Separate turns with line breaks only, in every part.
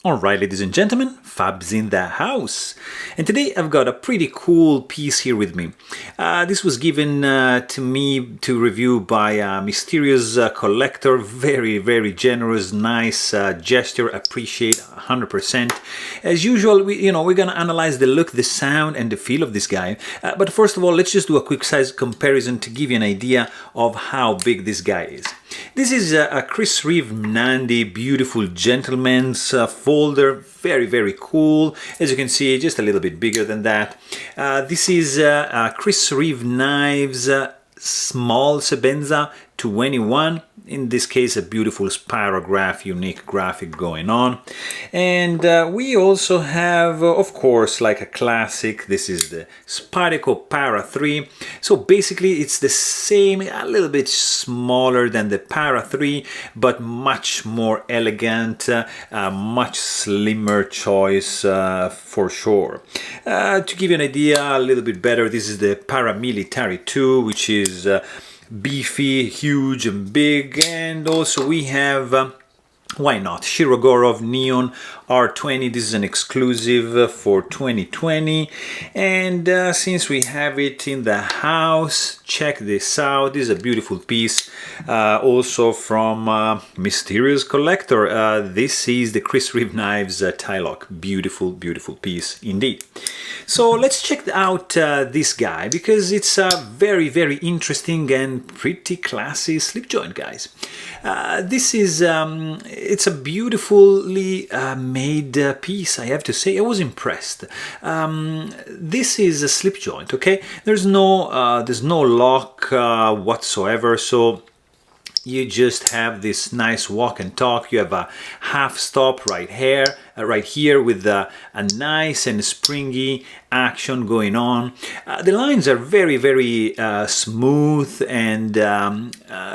Alright, ladies and gentlemen, Fab's in the house. And today I've got a pretty cool piece here with me. This was given to me to review by a mysterious collector. Very, very generous, nice gesture. Appreciate 100%. As usual, we're gonna analyze the look, the sound, and the feel of this guy. But first of all, let's just do a quick size comparison to give you an idea of how big this guy is. This is a Chris Reeve Nandi beautiful gentleman's folder, very, very cool. As you can see, just a little bit bigger than that. This is Chris Reeve Knives small Sebenza 21. In this case, a beautiful spirograph, unique graphic going on. And we also have, of course, like a classic, this is the Spyderco Para 3. So basically it's the same, a little bit smaller than the Para 3, but much more elegant, much slimmer choice for sure. To give you an idea a little bit better, this is the Paramilitary 2, which is beefy, huge and big. And also we have why not, Shirogorov Neon R20. This is an exclusive for 2020, and since we have it in the house, check this out. This is a beautiful piece, also from mysterious collector. This is the Chris Reeve Knives tie-lock. Beautiful, beautiful piece indeed. So let's check out this guy, because it's a very, very interesting and pretty classy slip joint, guys. This is it's a beautifully made piece, I have to say. I was impressed. This is a slip joint, okay? There's no lock whatsoever, so you just have this nice walk and talk. You have a half stop right here with a nice and springy action going on. The lines are very, very smooth and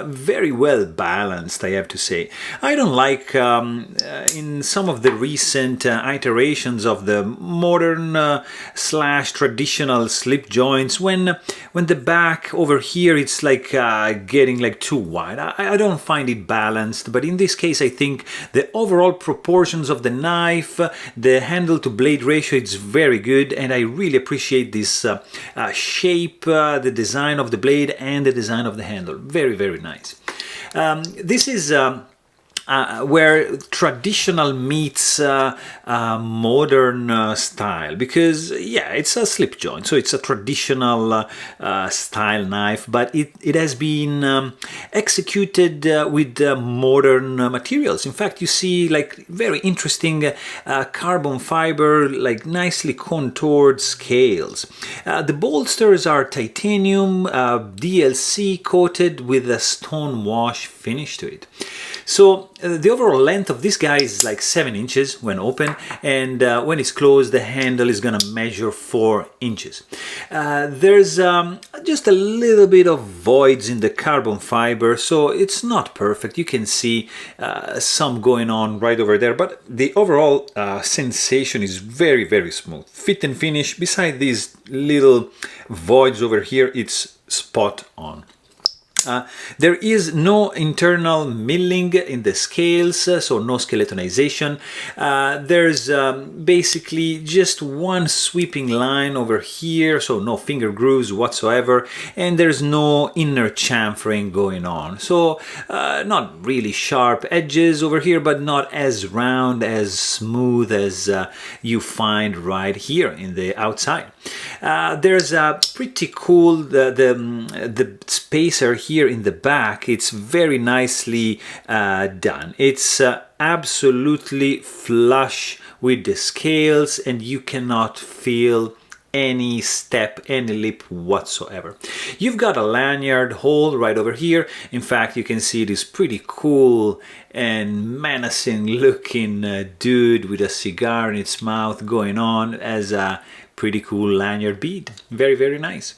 very well balanced, I have to say. I don't like in some of the recent iterations of the modern slash traditional slip joints, when the back over here it's like getting like too wide. I don't find it balanced, but in this case I think the overall proportions of the knife, the handle to blade ratio, it's very good, and I really appreciate this shape, the design of the blade and the design of the handle. Very, very nice. This is where traditional meets modern style, because yeah, it's a slip joint, so it's a traditional style knife, but it has been executed with modern materials. In fact, you see like very interesting carbon fiber, like nicely contoured scales. The bolsters are titanium DLC coated with a stone wash finish to it. So the overall length of this guy is like 7 inches when open, and when it's closed the handle is gonna measure 4 inches. There's just a little bit of voids in the carbon fiber, so it's not perfect. You can see some going on right over there, but the overall sensation is very, very smooth. Fit and finish, beside these little voids over here, it's spot on. There is no internal milling in the scales, so no skeletonization. There's basically just one sweeping line over here, so no finger grooves whatsoever, and there's no inner chamfering going on. So not really sharp edges over here, but not as round, as smooth as you find right here in the outside. There's a pretty cool the spacer here in the back. It's very nicely done. It's absolutely flush with the scales, and you cannot feel any step, any lip whatsoever. You've got a lanyard hole right over here. In fact, you can see this pretty cool and menacing looking dude with a cigar in its mouth going on as a pretty cool lanyard bead. Very, very nice.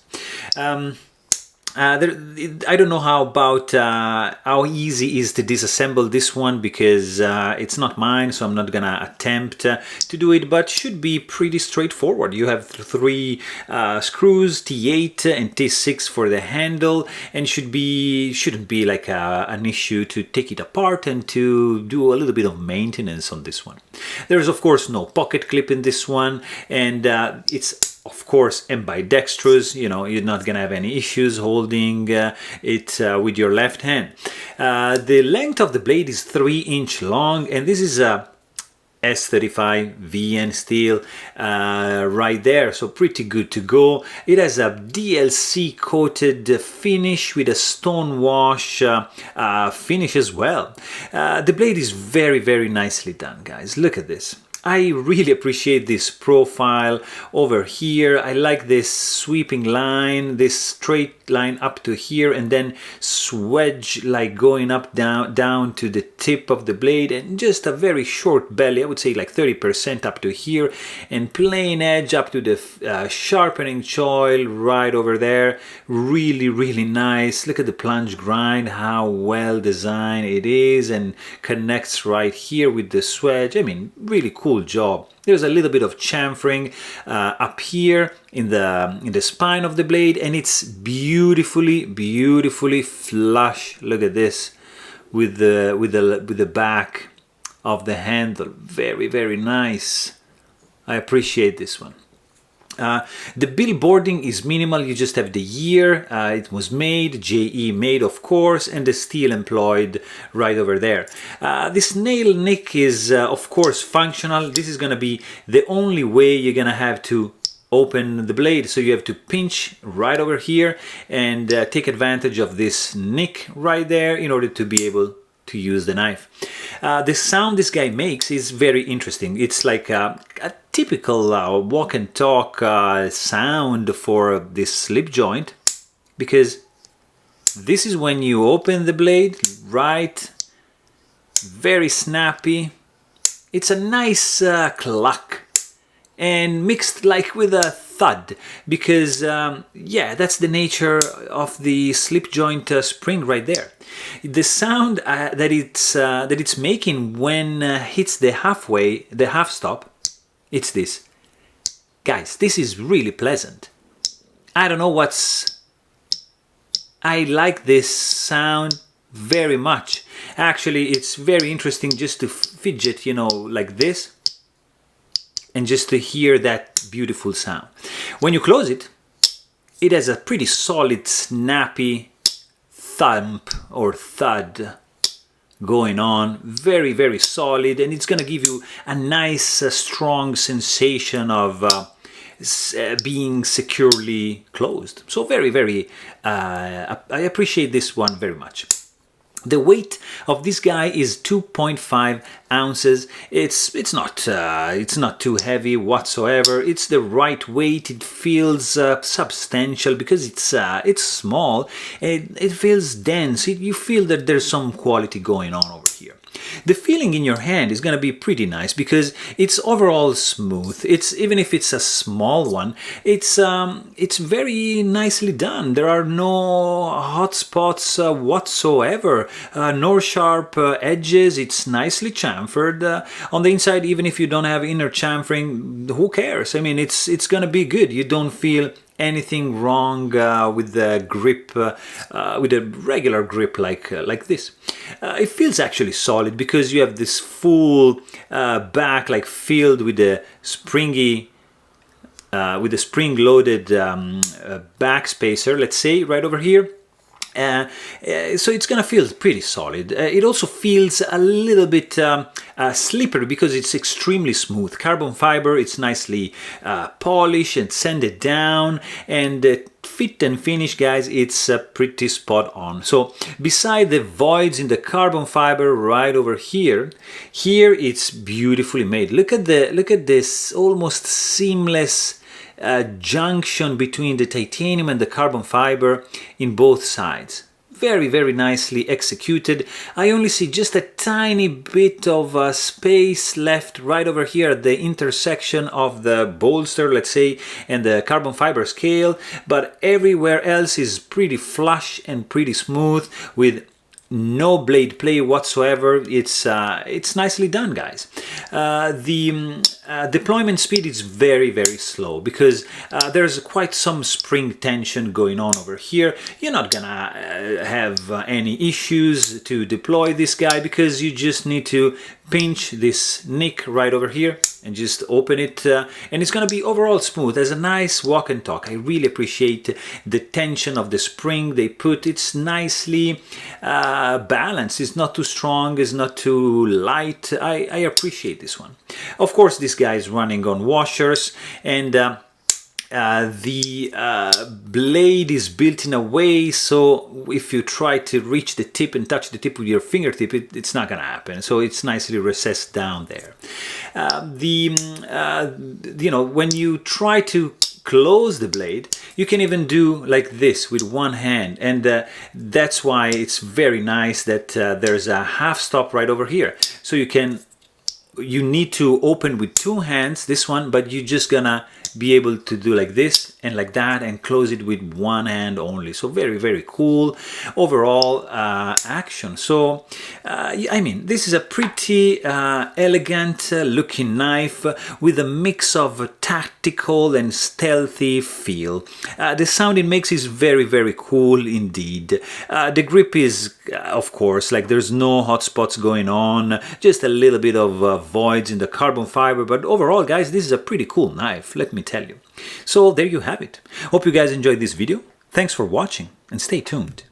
I don't know how easy is to disassemble this one, because it's not mine, so I'm not gonna attempt to do it, but should be pretty straightforward. You have three screws, T8 and T6 for the handle, and shouldn't be like an issue to take it apart and to do a little bit of maintenance on this one. There's of course no pocket clip in this one, and it's of course ambidextrous. You know, you're not gonna have any issues holding it with your left hand. The length of the blade is 3-inch long, and this is a S35 VN steel right there, so pretty good to go. It has a DLC coated finish with a stone wash finish as well. The blade is very nicely done, guys. Look at this. I really appreciate this profile over here. I like this sweeping line, this straight line up to here, and then swedge like going up down to the tip of the blade, and just a very short belly, I would say like 30% up to here, and plain edge up to the sharpening choil right over there. Really nice. Look at the plunge grind, how well designed it is, and connects right here with the swedge. I mean, really cool job. There's a little bit of chamfering up here in the spine of the blade, and it's beautifully flush. Look at this with the back of the handle. Very nice. I appreciate this one. The billboarding is minimal. You just have the year it was made, JE made of course, and the steel employed right over there. This nail nick is of course functional. This is gonna be the only way you're gonna have to open the blade, so you have to pinch right over here and take advantage of this nick right there in order to be able to use the knife. The sound this guy makes is very interesting. It's like a typical walk and talk sound for this slip joint, because this is when you open the blade, right? Very snappy. It's a nice cluck, and mixed like with a thud, because yeah, that's the nature of the slip joint spring right there. The sound that it's making when hits the half stop, it's this. Guys, this is really pleasant. I don't know I like this sound very much. Actually, it's very interesting just to fidget, you know, like this, and just to hear that beautiful sound. When you close it, it has a pretty solid, snappy thump or thud going on. Very solid, and it's gonna give you a nice, strong sensation of being securely closed. So very, I appreciate this one very much. The weight of this guy is 2.5 ounces. It's not too heavy whatsoever. It's the right weight. It feels substantial because it's small. It feels dense. You feel that there's some quality going on over here. The feeling in your hand is going to be pretty nice because it's overall smooth. Even if it's a small one, it's very nicely done. There are no hot spots whatsoever, nor sharp edges. It's nicely chamfered on the inside. Even if you don't have inner chamfering, who cares? I mean, it's going to be good. You don't feel anything wrong with the grip, with a regular grip like this. It feels actually solid because you have this full back, like filled with the springy, with the spring-loaded back spacer, let's say, right over here. So it's gonna feel pretty solid. It also feels a little bit slippery because it's extremely smooth. Carbon fiber, it's nicely polished and sanded down, and fit and finish, guys, it's pretty spot on. So beside the voids in the carbon fiber right over here it's beautifully made. Look at this almost seamless junction between the titanium and the carbon fiber in both sides. very nicely executed. I only see just a tiny bit of space left right over here at the intersection of the bolster, let's say, and the carbon fiber scale, but everywhere else is pretty flush and pretty smooth with no blade play whatsoever. It's nicely done, guys. The deployment speed is very slow because there's quite some spring tension going on over here. You're not gonna have any issues to deploy this guy because you just need to pinch this nick right over here and just open it, and it's gonna be overall smooth. There's a nice walk and talk. I really appreciate the tension of the spring they put. It's nicely balanced. It's not too strong, it's not too light. I appreciate this one. Of course, this guy is running on washers, and the blade is built in a way so if you try to reach the tip and touch the tip with your fingertip, it's not gonna happen. So it's nicely recessed down there. You know, when you try to close the blade, you can even do like this with one hand, and that's why it's very nice that there's a half stop right over here. So you need to open with two hands, this one, but you're just gonna be able to do like this and like that and close it with one hand only. So very cool overall action. So I mean, this is a pretty elegant looking knife with a mix of tactical and stealthy feel. The sound it makes is very cool indeed. The grip is, of course, like there's no hot spots going on, just a little bit of voids in the carbon fiber, but overall, guys, this is a pretty cool knife, let me tell you. So there you have it. Hope you guys enjoyed this video. Thanks for watching and stay tuned.